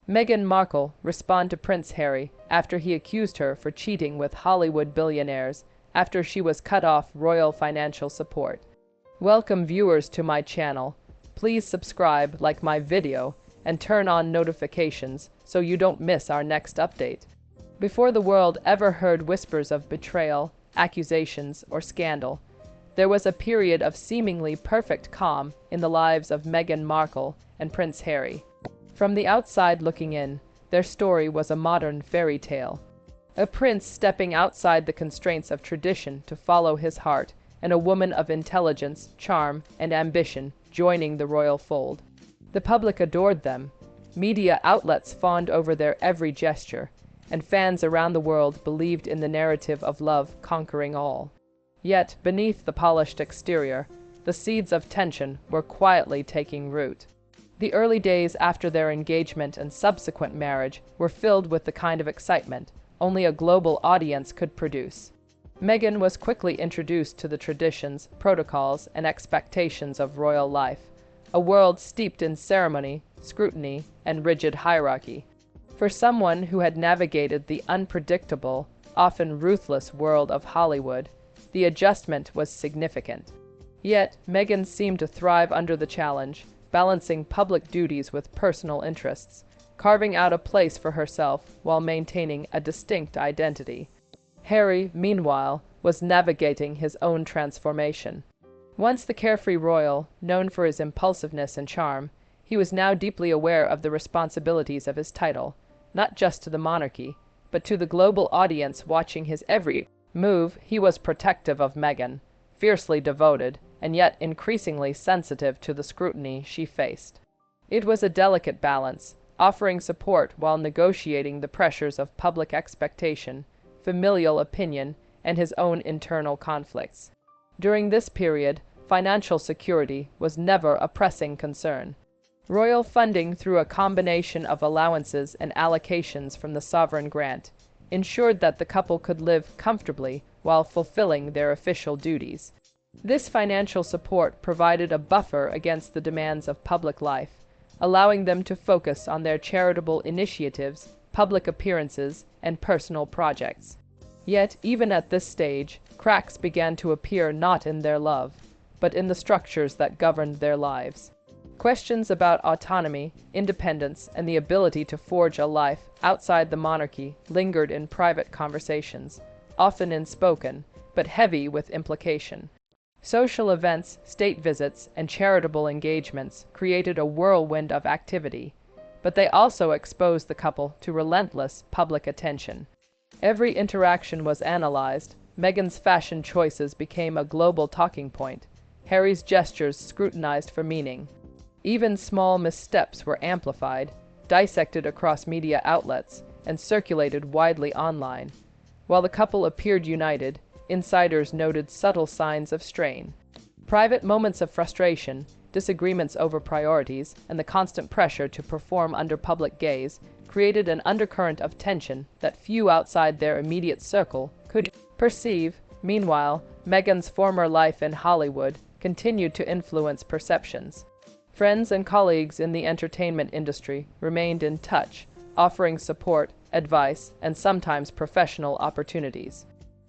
Meghan Markle responded to Prince Harry after he accused her for cheating with Hollywood billionaires after she was cut off royal financial support. Welcome viewers to my channel. Please subscribe, like my video, and turn on notifications so you don't miss our next update. Before the world ever heard whispers of betrayal, accusations, or scandal, there was a period of seemingly perfect calm in the lives of Meghan Markle and Prince Harry. From the outside looking in, their story was a modern fairy tale. A prince stepping outside the constraints of tradition to follow his heart, and a woman of intelligence, charm, and ambition joining the royal fold. The public adored them, media outlets fawned over their every gesture, and fans around the world believed in the narrative of love conquering all. Yet, beneath the polished exterior, the seeds of tension were quietly taking root. The early days after their engagement and subsequent marriage were filled with the kind of excitement only a global audience could produce. Meghan was quickly introduced to the traditions, protocols, and expectations of royal life, a world steeped in ceremony, scrutiny, and rigid hierarchy. For someone who had navigated the unpredictable, often ruthless world of Hollywood, the adjustment was significant. Yet, Meghan seemed to thrive under the challenge, balancing public duties with personal interests, carving out a place for herself while maintaining a distinct identity. Harry, meanwhile, was navigating his own transformation. Once the carefree royal, known for his impulsiveness and charm, he was now deeply aware of the responsibilities of his title, not just to the monarchy, but to the global audience watching his every move. He was protective of Meghan, fiercely devoted, and yet increasingly sensitive to the scrutiny she faced. It was a delicate balance, offering support while negotiating the pressures of public expectation, familial opinion, and his own internal conflicts. During this period, financial security was never a pressing concern. Royal funding, through a combination of allowances and allocations from the sovereign grant, ensured that the couple could live comfortably while fulfilling their official duties. This financial support provided a buffer against the demands of public life, allowing them to focus on their charitable initiatives, public appearances, and personal projects. Yet, even at this stage, cracks began to appear not in their love, but in the structures that governed their lives. Questions about autonomy, independence, and the ability to forge a life outside the monarchy lingered in private conversations, often unspoken, but heavy with implication. Social events, state visits, and charitable engagements created a whirlwind of activity, but they also exposed the couple to relentless public attention. Every interaction was analyzed. Meghan's fashion choices became a global talking point, Harry's gestures scrutinized for meaning. Even small missteps were amplified, dissected across media outlets, and circulated widely online. While the couple appeared united, insiders noted subtle signs of strain. Private moments of frustration, disagreements over priorities, and the constant pressure to perform under public gaze created an undercurrent of tension that few outside their immediate circle could perceive. Meanwhile, Meghan's former life in Hollywood continued to influence perceptions. Friends and colleagues in the entertainment industry remained in touch, offering support, advice, and sometimes professional opportunities.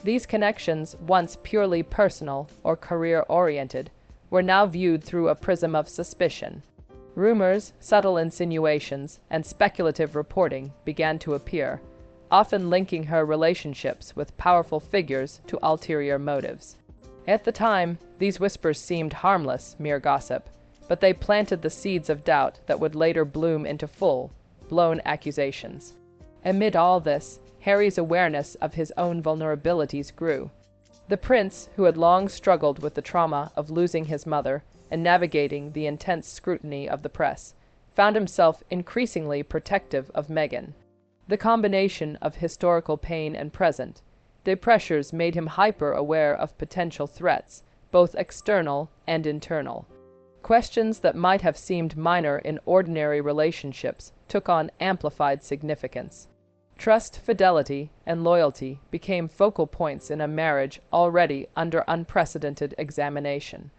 These connections, once purely personal or career-oriented, were now viewed through a prism of suspicion. Rumors, subtle insinuations, and speculative reporting began to appear, often linking her relationships with powerful figures to ulterior motives. At the time, these whispers seemed harmless, mere gossip, but they planted the seeds of doubt that would later bloom into full-blown accusations. Amid all this, Harry's awareness of his own vulnerabilities grew. The prince, who had long struggled with the trauma of losing his mother and navigating the intense scrutiny of the press, found himself increasingly protective of Meghan. The combination of historical pain and present-day pressures made him hyper-aware of potential threats, both external and internal. Questions that might have seemed minor in ordinary relationships took on amplified significance. Trust, fidelity, and loyalty became focal points in a marriage already under unprecedented examination.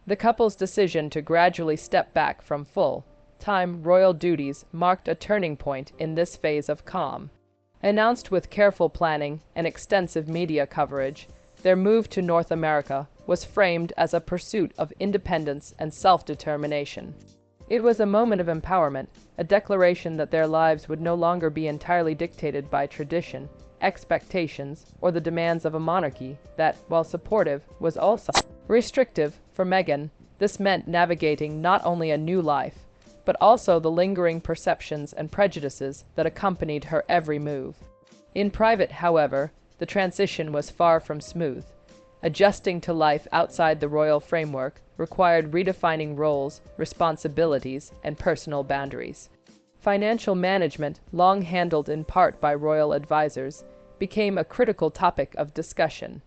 The couple's decision to gradually step back from full time royal duties marked a turning point in this phase of calm. Announced with careful planning and extensive media coverage, their move to North America was framed as a pursuit of independence and self-determination. It was a moment of empowerment, a declaration that their lives would no longer be entirely dictated by tradition, expectations, or the demands of a monarchy that, while supportive, was also restrictive. For Meghan, this meant navigating not only a new life, but also the lingering perceptions and prejudices that accompanied her every move. In private, however, the transition was far from smooth. Adjusting to life outside the royal framework required redefining roles, responsibilities, and personal boundaries. Financial management, long handled in part by royal advisors, became a critical topic of discussion.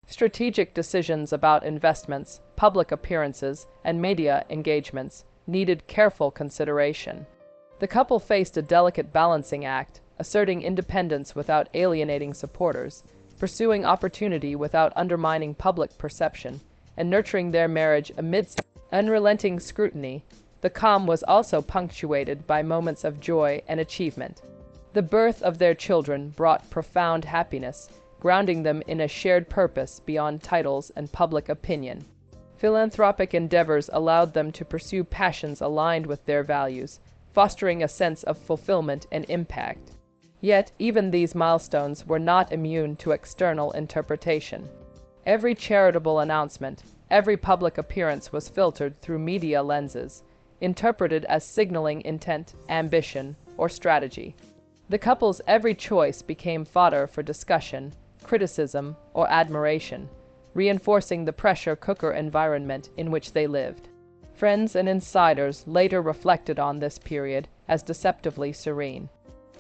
Strategic decisions about investments, public appearances, and media engagements needed careful consideration. The couple faced a delicate balancing act, asserting independence without alienating supporters, pursuing opportunity without undermining public perception, and nurturing their marriage amidst unrelenting scrutiny. The calm was also punctuated by moments of joy and achievement. The birth of their children brought profound happiness, grounding them in a shared purpose beyond titles and public opinion. Philanthropic endeavors allowed them to pursue passions aligned with their values, fostering a sense of fulfillment and impact. Yet, even these milestones were not immune to external interpretation. Every charitable announcement, every public appearance was filtered through media lenses, interpreted as signaling intent, ambition, or strategy. The couple's every choice became fodder for discussion, criticism, or admiration, reinforcing the pressure cooker environment in which they lived. Friends and insiders later reflected on this period as deceptively serene.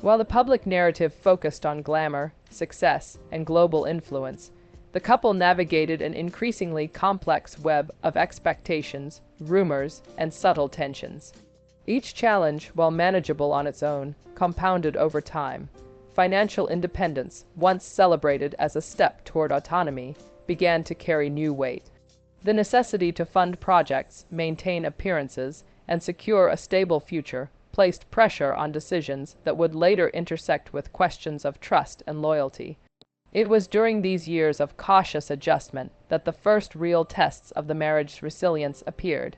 While the public narrative focused on glamour, success, and global influence, the couple navigated an increasingly complex web of expectations, rumors, and subtle tensions. Each challenge, while manageable on its own, compounded over time. Financial independence, once celebrated as a step toward autonomy, began to carry new weight. The necessity to fund projects, maintain appearances, and secure a stable future placed pressure on decisions that would later intersect with questions of trust and loyalty. It was during these years of cautious adjustment that the first real tests of the marriage's resilience appeared.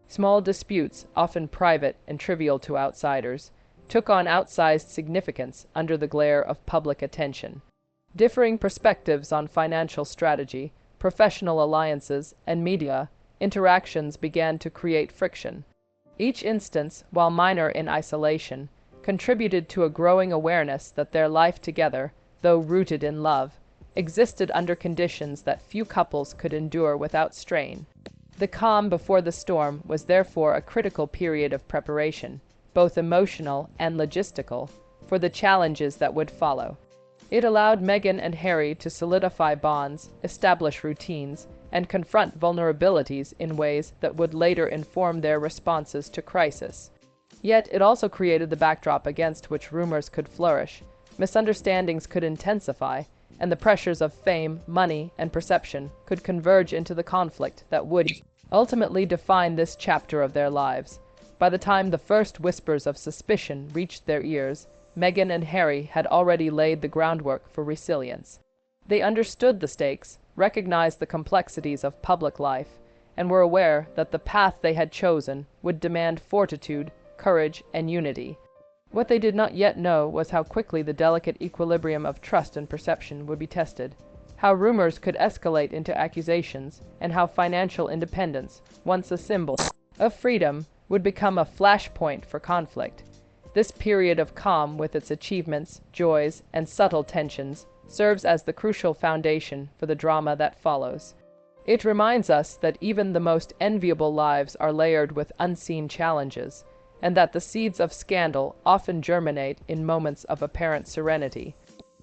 Small disputes, often private and trivial to outsiders, took on outsized significance under the glare of public attention. Differing perspectives on financial strategy, professional alliances, and media interactions began to create friction. Each instance, while minor in isolation, contributed to a growing awareness that their life together, though rooted in love, existed under conditions that few couples could endure without strain. The calm before the storm was therefore a critical period of preparation, both emotional and logistical, for the challenges that would follow. It allowed Meghan and Harry to solidify bonds, establish routines, and confront vulnerabilities in ways that would later inform their responses to crisis. Yet it also created the backdrop against which rumors could flourish, misunderstandings could intensify, and the pressures of fame, money, and perception could converge into the conflict that would ultimately define this chapter of their lives. By the time the first whispers of suspicion reached their ears, Meghan and Harry had already laid the groundwork for resilience. They understood the stakes, recognized the complexities of public life, and were aware that the path they had chosen would demand fortitude, courage, and unity. What they did not yet know was how quickly the delicate equilibrium of trust and perception would be tested, how rumors could escalate into accusations, and how financial independence, once a symbol of freedom, would become a flashpoint for conflict. This period of calm, with its achievements, joys, and subtle tensions, serves as the crucial foundation for the drama that follows. It reminds us that even the most enviable lives are layered with unseen challenges, and that the seeds of scandal often germinate in moments of apparent serenity.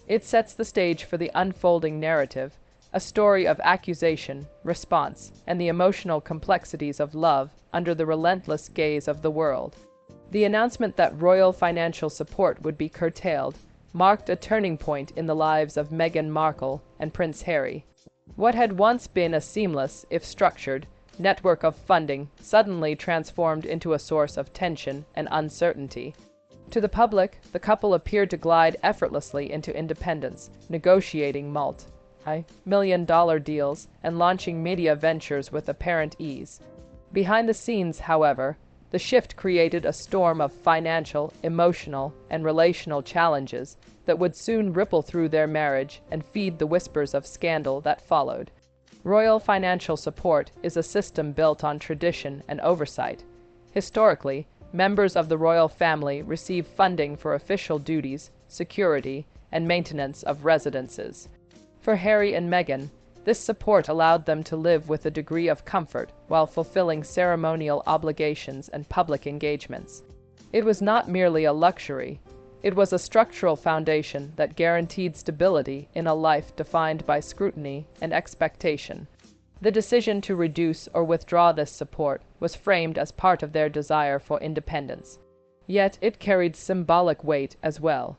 It sets the stage for the unfolding narrative, a story of accusation, response, and the emotional complexities of love under the relentless gaze of the world. The announcement that royal financial support would be curtailed marked a turning point in the lives of Meghan Markle and Prince Harry. What had once been a seamless, if structured, network of funding suddenly transformed into a source of tension and uncertainty. To the public, the couple appeared to glide effortlessly into independence, negotiating multi-million-dollar deals and launching media ventures with apparent ease. Behind the scenes, however, the shift created a storm of financial, emotional, and relational challenges that would soon ripple through their marriage and feed the whispers of scandal that followed. Royal financial support is a system built on tradition and oversight. Historically, members of the royal family receive funding for official duties, security, and maintenance of residences. For Harry and Meghan, this support allowed them to live with a degree of comfort while fulfilling ceremonial obligations and public engagements. It was not merely a luxury, it was a structural foundation that guaranteed stability in a life defined by scrutiny and expectation. The decision to reduce or withdraw this support was framed as part of their desire for independence. Yet it carried symbolic weight as well.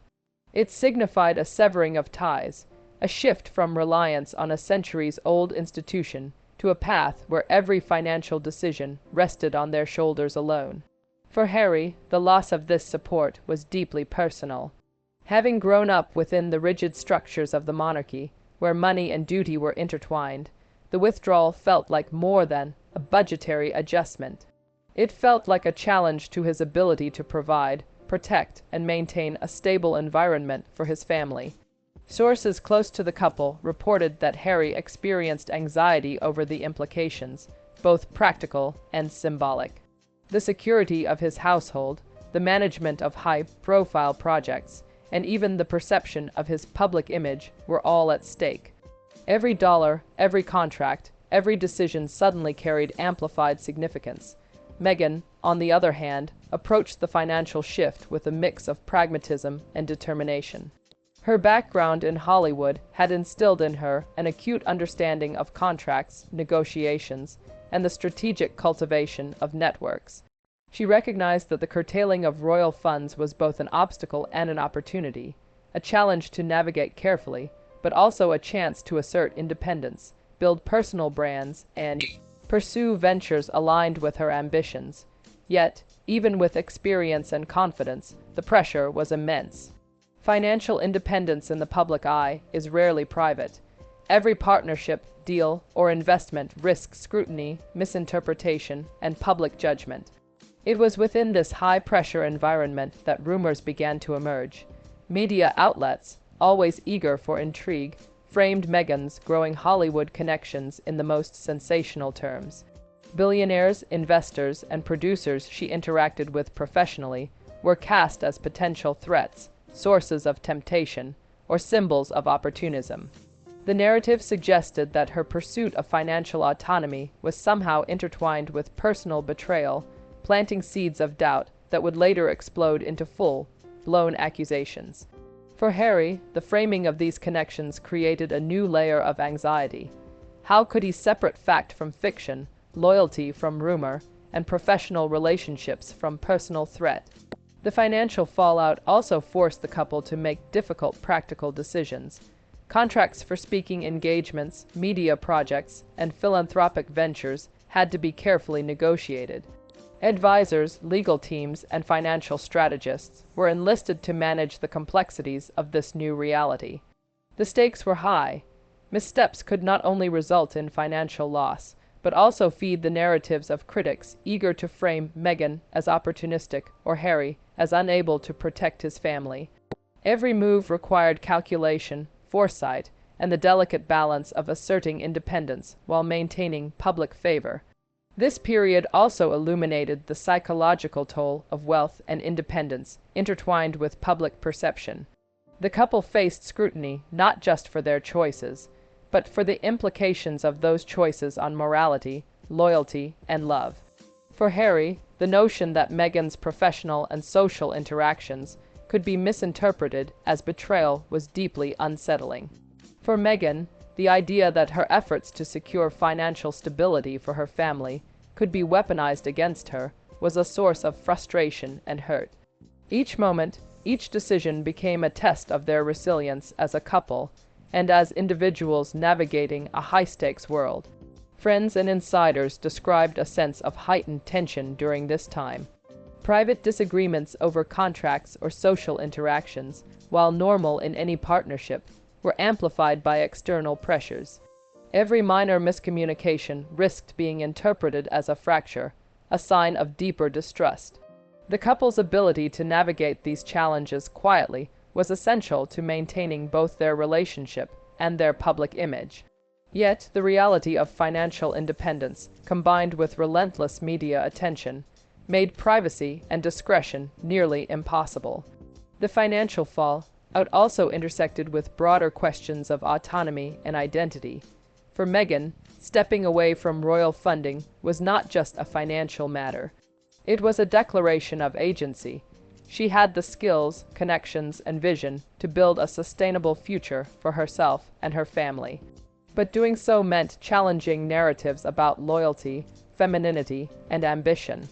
It signified a severing of ties, a shift from reliance on a centuries-old institution to a path where every financial decision rested on their shoulders alone. For Harry, the loss of this support was deeply personal. Having grown up within the rigid structures of the monarchy, where money and duty were intertwined, the withdrawal felt like more than a budgetary adjustment. It felt like a challenge to his ability to provide, protect, and maintain a stable environment for his family. Sources close to the couple reported that Harry experienced anxiety over the implications, both practical and symbolic. The security of his household, the management of high-profile projects, and even the perception of his public image were all at stake. Every dollar, every contract, every decision suddenly carried amplified significance. Meghan, on the other hand, approached the financial shift with a mix of pragmatism and determination. Her background in Hollywood had instilled in her an acute understanding of contracts, negotiations, and the strategic cultivation of networks. She recognized that the curtailing of royal funds was both an obstacle and an opportunity, a challenge to navigate carefully, but also a chance to assert independence, build personal brands, and pursue ventures aligned with her ambitions. Yet, even with experience and confidence, the pressure was immense. Financial independence in the public eye is rarely private. Every partnership, deal, or investment risks scrutiny, misinterpretation, and public judgment. It was within this high-pressure environment that rumors began to emerge. Media outlets, always eager for intrigue, framed Meghan's growing Hollywood connections in the most sensational terms. Billionaires, investors, and producers she interacted with professionally were cast as potential threats, sources of temptation, or symbols of opportunism. The narrative suggested that her pursuit of financial autonomy was somehow intertwined with personal betrayal, planting seeds of doubt that would later explode into full-blown accusations. For Harry, the framing of these connections created a new layer of anxiety. How could he separate fact from fiction, loyalty from rumor, and professional relationships from personal threat? The financial fallout also forced the couple to make difficult practical decisions. Contracts for speaking engagements, media projects, and philanthropic ventures had to be carefully negotiated. Advisors, legal teams, and financial strategists were enlisted to manage the complexities of this new reality. The stakes were high. Missteps could not only result in financial loss, but also feed the narratives of critics eager to frame Meghan as opportunistic or Harry as unable to protect his family. Every move required calculation, foresight, and the delicate balance of asserting independence while maintaining public favor. This period also illuminated the psychological toll of wealth and independence intertwined with public perception. The couple faced scrutiny not just for their choices, but for the implications of those choices on morality, loyalty, and love. For Harry, the notion that Meghan's professional and social interactions could be misinterpreted as betrayal was deeply unsettling. For Meghan, the idea that her efforts to secure financial stability for her family could be weaponized against her was a source of frustration and hurt. Each moment, each decision became a test of their resilience as a couple and as individuals navigating a high-stakes world. Friends and insiders described a sense of heightened tension during this time. Private disagreements over contracts or social interactions, while normal in any partnership, were amplified by external pressures. Every minor miscommunication risked being interpreted as a fracture, a sign of deeper distrust. The couple's ability to navigate these challenges quietly was essential to maintaining both their relationship and their public image. Yet, the reality of financial independence, combined with relentless media attention, made privacy and discretion nearly impossible. The financial fallout also intersected with broader questions of autonomy and identity. For Meghan, stepping away from royal funding was not just a financial matter. It was a declaration of agency. She had the skills, connections, and vision to build a sustainable future for herself and her family. But doing so meant challenging narratives about loyalty, femininity, and ambition.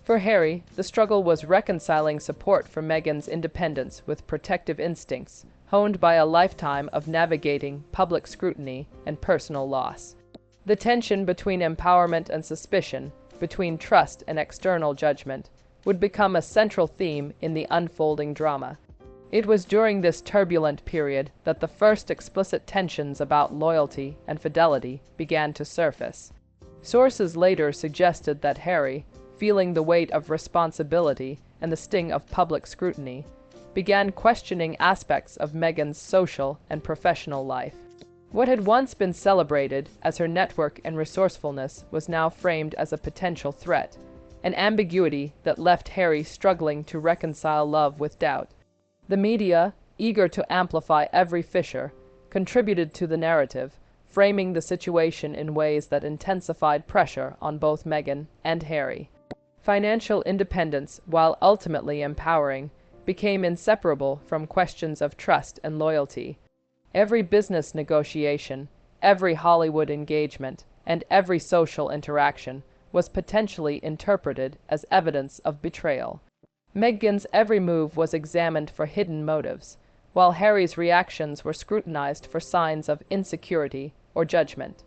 For Harry, the struggle was reconciling support for Meghan's independence with protective instincts, honed by a lifetime of navigating public scrutiny and personal loss. The tension between empowerment and suspicion, between trust and external judgment, would become a central theme in the unfolding drama. It was during this turbulent period that the first explicit tensions about loyalty and fidelity began to surface. Sources later suggested that Harry, feeling the weight of responsibility and the sting of public scrutiny, began questioning aspects of Meghan's social and professional life. What had once been celebrated as her network and resourcefulness was now framed as a potential threat, an ambiguity that left Harry struggling to reconcile love with doubt. The media, eager to amplify every fissure, contributed to the narrative, framing the situation in ways that intensified pressure on both Meghan and Harry. Financial independence, while ultimately empowering, became inseparable from questions of trust and loyalty. Every business negotiation, every Hollywood engagement, and every social interaction was potentially interpreted as evidence of betrayal. Meghan's every move was examined for hidden motives, while Harry's reactions were scrutinized for signs of insecurity or judgment.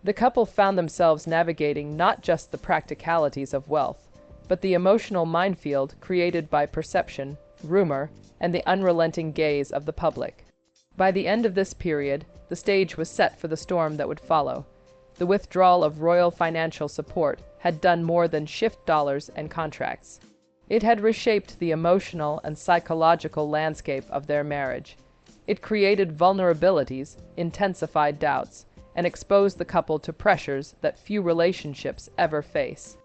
The couple found themselves navigating not just the practicalities of wealth, but the emotional minefield created by perception, rumor, and the unrelenting gaze of the public. By the end of this period, the stage was set for the storm that would follow. The withdrawal of royal financial support had done more than shift dollars and contracts. It had reshaped the emotional and psychological landscape of their marriage. It created vulnerabilities, intensified doubts, and exposed the couple to pressures that few relationships ever face.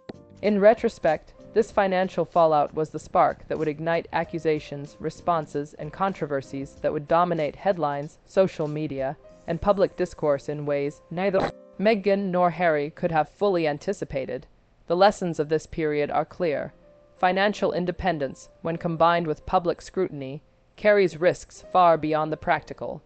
In retrospect, this financial fallout was the spark that would ignite accusations, responses, and controversies that would dominate headlines, social media, and public discourse in ways neither Meghan nor Harry could have fully anticipated. The lessons of this period are clear. Financial independence, when combined with public scrutiny, carries risks far beyond the practical.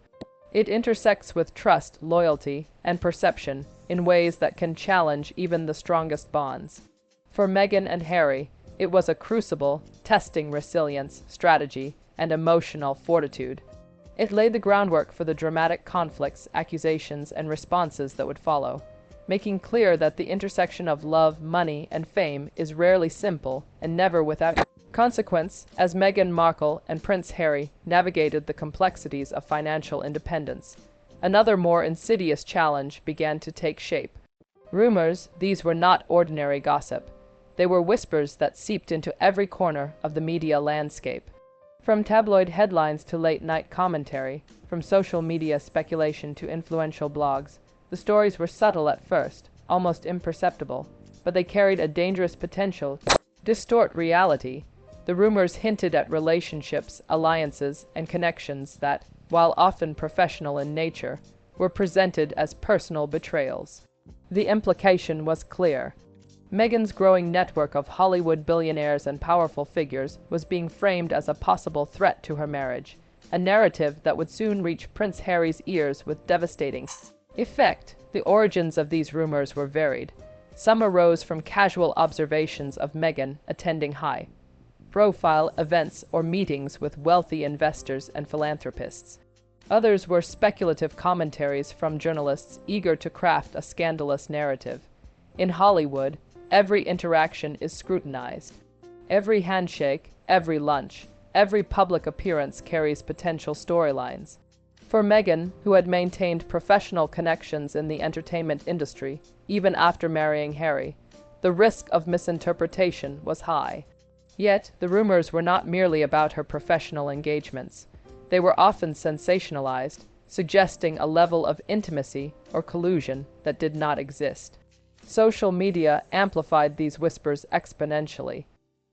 It intersects with trust, loyalty, and perception in ways that can challenge even the strongest bonds. For Meghan and Harry, it was a crucible, testing resilience, strategy, and emotional fortitude. It laid the groundwork for the dramatic conflicts, accusations, and responses that would follow, making clear that the intersection of love, money, and fame is rarely simple and never without consequence. As Meghan Markle and Prince Harry navigated the complexities of financial independence, another more insidious challenge began to take shape. Rumors, these were not ordinary gossip. They were whispers that seeped into every corner of the media landscape. From tabloid headlines to late-night commentary, from social media speculation to influential blogs, the stories were subtle at first, almost imperceptible, but they carried a dangerous potential to distort reality. The rumors hinted at relationships, alliances, and connections that, while often professional in nature, were presented as personal betrayals. The implication was clear. Meghan's growing network of Hollywood billionaires and powerful figures was being framed as a possible threat to her marriage, a narrative that would soon reach Prince Harry's ears with devastating effect. The origins of these rumors were varied. Some arose from casual observations of Meghan attending high-profile events or meetings with wealthy investors and philanthropists. Others were speculative commentaries from journalists eager to craft a scandalous narrative. In Hollywood, every interaction is scrutinized. Every handshake, every lunch, every public appearance carries potential storylines. For Meghan, who had maintained professional connections in the entertainment industry, even after marrying Harry, the risk of misinterpretation was high. Yet, the rumors were not merely about her professional engagements. They were often sensationalized, suggesting a level of intimacy or collusion that did not exist. Social media amplified these whispers exponentially.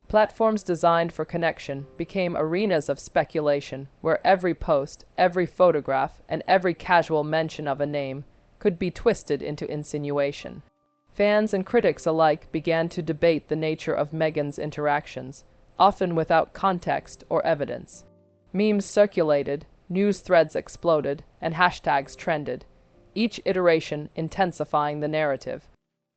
Platforms designed for connection became arenas of speculation where every post, every photograph, and every casual mention of a name could be twisted into insinuation. Fans and critics alike began to debate the nature of Meghan's interactions, often without context or evidence. Memes circulated, news threads exploded, and hashtags trended, each iteration intensifying the narrative.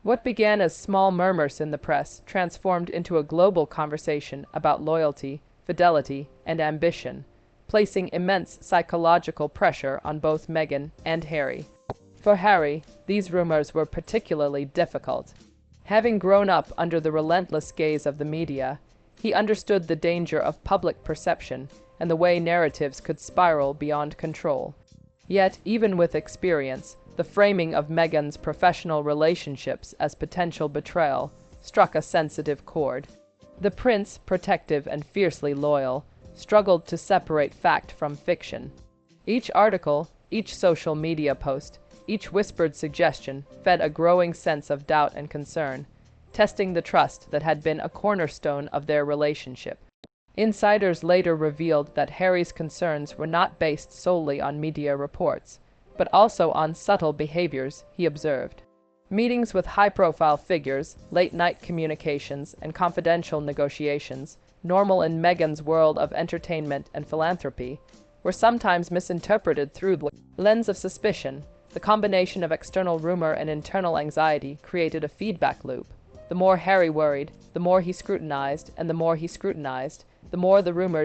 What began as small murmurs in the press transformed into a global conversation about loyalty, fidelity, and ambition, placing immense psychological pressure on both Meghan and Harry. For Harry, these rumors were particularly difficult. Having grown up under the relentless gaze of the media, he understood the danger of public perception and the way narratives could spiral beyond control. Yet, even with experience, the framing of Meghan's professional relationships as potential betrayal struck a sensitive chord. The prince, protective and fiercely loyal, struggled to separate fact from fiction. Each article, each social media post, each whispered suggestion fed a growing sense of doubt and concern, testing the trust that had been a cornerstone of their relationship. Insiders later revealed that Harry's concerns were not based solely on media reports, but also on subtle behaviors he observed. Meetings with high-profile figures, late-night communications, and confidential negotiations, normal in Meghan's world of entertainment and philanthropy, were sometimes misinterpreted through the lens of suspicion. The combination of external rumor and internal anxiety created a feedback loop. The more Harry worried, the more he scrutinized, and the more he scrutinized, the more the rumor